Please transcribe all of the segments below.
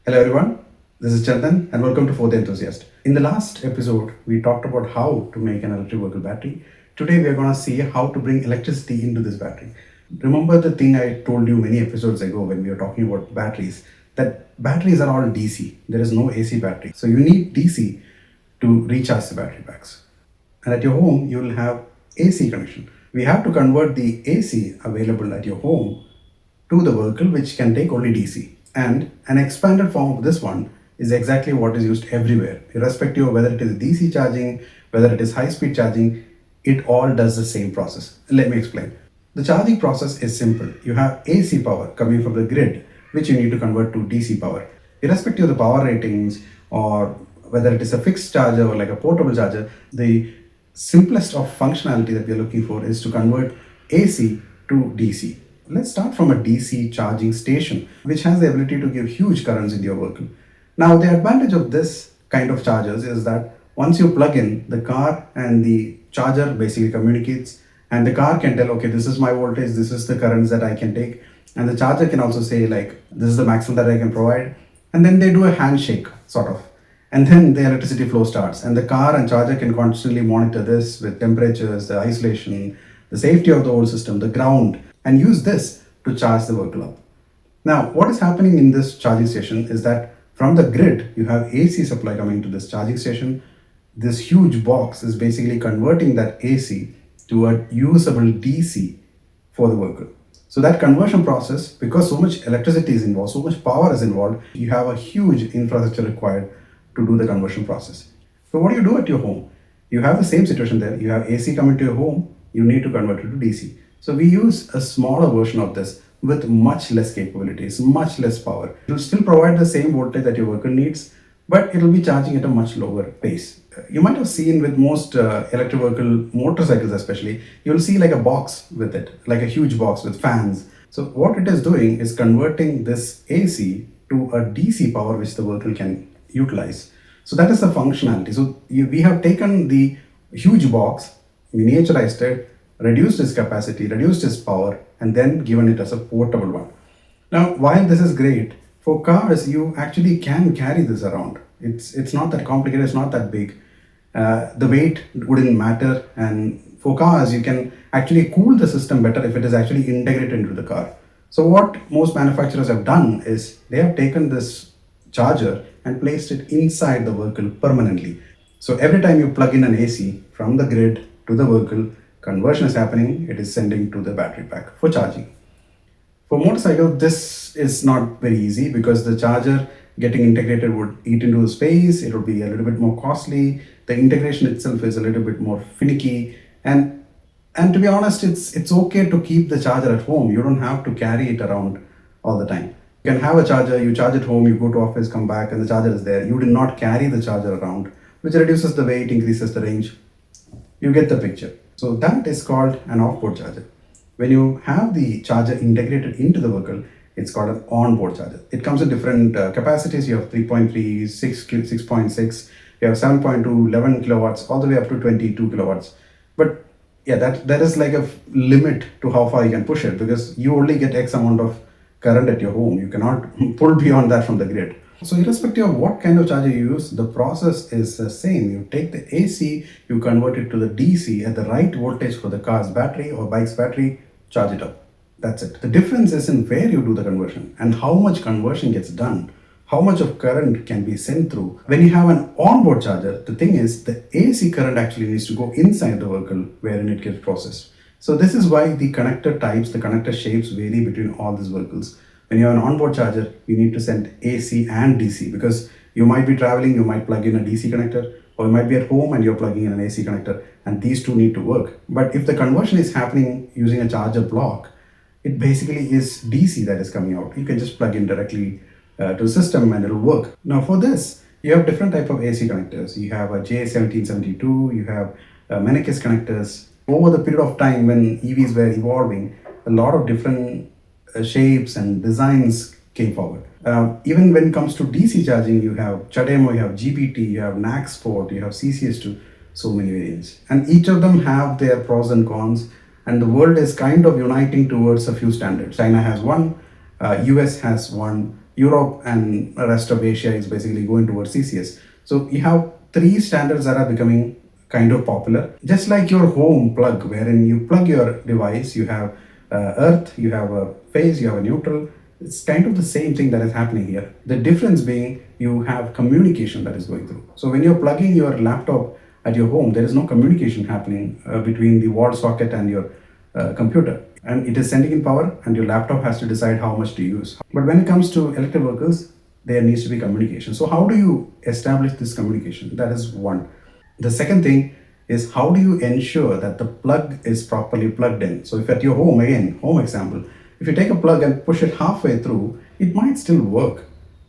Hello everyone, this is Chandan and welcome to Fourth Enthusiast. In the last episode, we talked about how to make an electric vehicle battery. Today we are going to see how to bring electricity into this battery. Remember the thing I told you many episodes ago when we were talking about batteries, that batteries are all DC. There is no AC battery. So you need DC to recharge the battery packs. And at your home, you will have AC connection. We have to convert the AC available at your home to the vehicle, which can take only DC. And an expanded form of this one is exactly what is used everywhere, irrespective of whether it is DC charging, whether it is high speed charging, it all does the same process. Let me explain. The charging process is simple. You have AC power coming from the grid, which you need to convert to DC power. Irrespective of the power ratings or whether it is a fixed charger or like a portable charger, the simplest of functionality that we are looking for is to convert AC to DC. Let's start from a DC charging station, which has the ability to give huge currents into your vehicle. Now, the advantage of this kind of chargers is that once you plug in, the car and the charger basically communicates, and the car can tell, okay, this is my voltage, this is the currents that I can take, and the charger can also say, like, this is the maximum that I can provide, and then they do a handshake, sort of. And then the electricity flow starts, and the car and charger can constantly monitor this with temperatures, the isolation, the safety of the whole system, the ground, and use this to charge the vehicle up. Now, what is happening in this charging station is that from the grid, you have AC supply coming to this charging station. This huge box is basically converting that AC to a usable DC for the vehicle. So that conversion process, because so much electricity is involved, so much power is involved, you have a huge infrastructure required to do the conversion process. So what do you do at your home? You have the same situation there. You have AC coming to your home, you need to convert it to DC. So we use a smaller version of this with much less capabilities, much less power. It will still provide the same voltage that your vehicle needs, but it will be charging at a much lower pace. You might have seen with most electric vehicle motorcycles especially, you'll see like a box with it, like a huge box with fans. So what it is doing is converting this AC to a DC power which the vehicle can utilize. So that is the functionality. So we have taken the huge box, miniaturized it, reduced its capacity, reduced its power, and then given it as a portable one. Now, while this is great, for cars, you actually can carry this around. It's not that complicated, it's not that big. The weight wouldn't matter, and for cars, you can actually cool the system better if it is actually integrated into the car. So what most manufacturers have done is they have taken this charger and placed it inside the vehicle permanently. So every time you plug in an AC from the grid to the vehicle, conversion is happening, it is sending to the battery pack for charging. For motorcycle, this is not very easy because the charger getting integrated would eat into the space, it would be a little bit more costly, the integration itself is a little bit more finicky, and to be honest, it's okay to keep the charger at home. You don't have to carry it around all the time. You can have a charger, you charge at home, you go to office, come back, and the charger is there. You do not carry the charger around, which reduces the weight, increases the range. You get the picture. So that is called an off-board charger. When you have the charger integrated into the vehicle, it's called an on-board charger. It comes in different capacities. You have 3.3, 6.6, you have 7.2, 11 kilowatts, all the way up to 22 kilowatts. But yeah, that is like a limit to how far you can push it, because you only get X amount of current at your home. You cannot pull beyond that from the grid. So irrespective of what kind of charger you use, the process is the same. You take the AC, you convert it to the DC at the right voltage for the car's battery or bike's battery, charge it up. That's it. The difference is in where you do the conversion and how much conversion gets done, how much of current can be sent through. When you have an onboard charger, the thing is the AC current actually needs to go inside the vehicle wherein it gets processed. So this is why the connector types, the connector shapes vary between all these vehicles. When you have an onboard charger, you need to send AC and DC, because you might be traveling, you might plug in a DC connector, or you might be at home and you're plugging in an AC connector, and these two need to work. But if the conversion is happening using a charger block, it basically is DC that is coming out. You can just plug in directly to the system and it'll work. Now for this, you have different type of AC connectors. You have a J1772, you have Mennekes connectors. Over the period of time when EVs were evolving, a lot of different shapes and designs came forward. Even when it comes to DC charging, you have CHAdeMO, you have GBT, you have NAC Sport, you have CCS2, so many variants. And each of them have their pros and cons, and the world is kind of uniting towards a few standards. China has one, US has one, Europe and the rest of Asia is basically going towards CCS. So you have three standards that are becoming kind of popular. Just like your home plug, wherein you plug your device, you have earth, you have a phase, you have a neutral. It's kind of the same thing that is happening here. The difference being you have communication that is going through. So when you're plugging your laptop at your home, there is no communication happening between the wall socket and your computer, and it is sending in power, and your laptop has to decide how much to use. But when it comes to electric vehicles, there needs to be communication. So how do you establish this communication? That is one. The second thing is, how do you ensure that the plug is properly plugged in? So if at your home, again, home example, if you take a plug and push it halfway through, it might still work.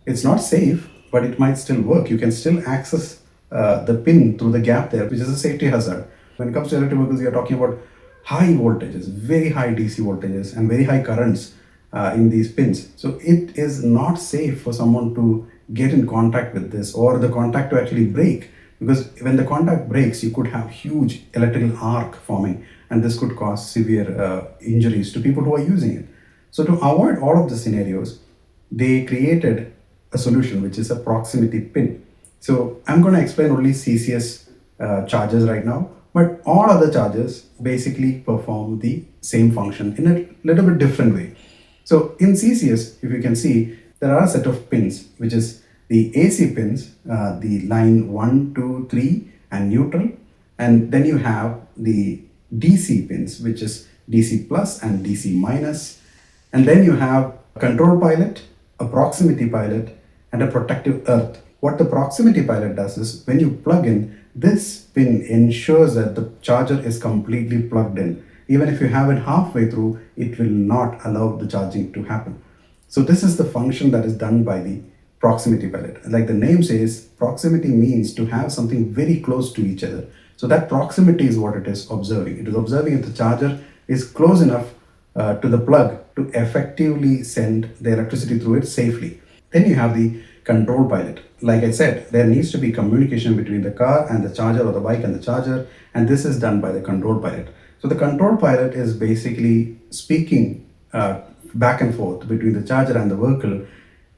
It's not safe, but it might still work. You can still access the pin through the gap there, which is a safety hazard. When it comes to electric vehicles, we are talking about high voltages, very high DC voltages, and very high currents in these pins. So it is not safe for someone to get in contact with this, or the contact to actually break, because when the contact breaks, you could have huge electrical arc forming, and this could cause severe injuries to people who are using it. So to avoid all of the scenarios, they created a solution which is a proximity pin. So I'm going to explain only CCS chargers right now, but all other chargers basically perform the same function in a little bit different way. So in CCS, if you can see, there are a set of pins, which is the AC pins, the line 1, 2, 3 and neutral, and then you have the DC pins, which is DC plus and DC minus, and then you have a control pilot, a proximity pilot, and a protective earth. What the proximity pilot does is, when you plug in, this pin ensures that the charger is completely plugged in. Even if you have it halfway through, it will not allow the charging to happen. So this is the function that is done by the proximity pilot. Like the name says, proximity means to have something very close to each other. So that proximity is what it is observing. It is observing if the charger is close enough to the plug to effectively send the electricity through it safely. Then you have the control pilot. Like I said, there needs to be communication between the car and the charger, or the bike and the charger, and this is done by the control pilot. So the control pilot is basically speaking back and forth between the charger and the vehicle,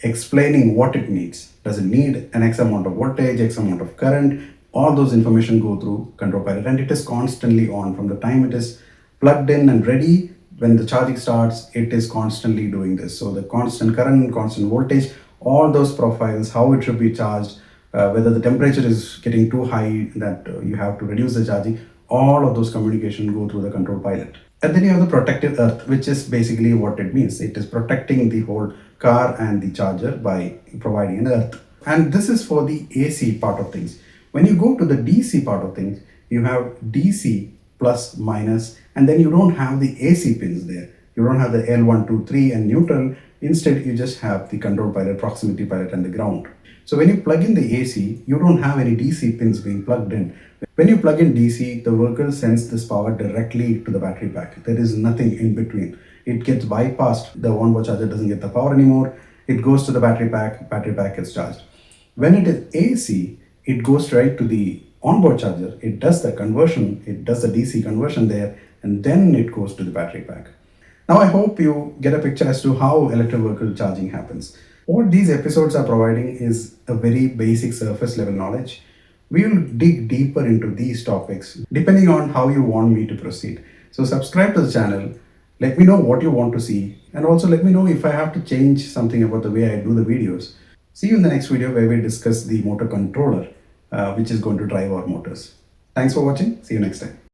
explaining what it needs. Does it need an X amount of voltage, X amount of current? All those information go through control pilot, and it is constantly on from the time it is plugged in and ready. When the charging starts, it is constantly doing this. So the constant current, constant voltage, all those profiles, how it should be charged, whether the temperature is getting too high that you have to reduce the charging, all of those communication go through the control pilot. And then you have the protective earth, which is basically what it means. It is protecting the whole car and the charger by providing an earth. And this is for the AC part of things. When you go to the DC part of things, you have DC plus minus, and then you don't have the AC pins there. You don't have the L1, 2, 3 and neutral. Instead, you just have the control pilot, proximity pilot and the ground. So when you plug in the AC, you don't have any DC pins being plugged in. When you plug in DC, the vehicle sends this power directly to the battery pack. There is nothing in between. It gets bypassed. The onboard charger doesn't get the power anymore. It goes to the battery pack gets charged. When it is AC, it goes straight to the onboard charger. It does the conversion, it does the DC conversion there, and then it goes to the battery pack. Now I hope you get a picture as to how electric vehicle charging happens. What these episodes are providing is a very basic surface level knowledge. We will dig deeper into these topics depending on how you want me to proceed. So subscribe to the channel, let me know what you want to see, and also let me know if I have to change something about the way I do the videos. See you in the next video, where we discuss the motor controller, which is going to drive our motors. Thanks for watching. See you next time.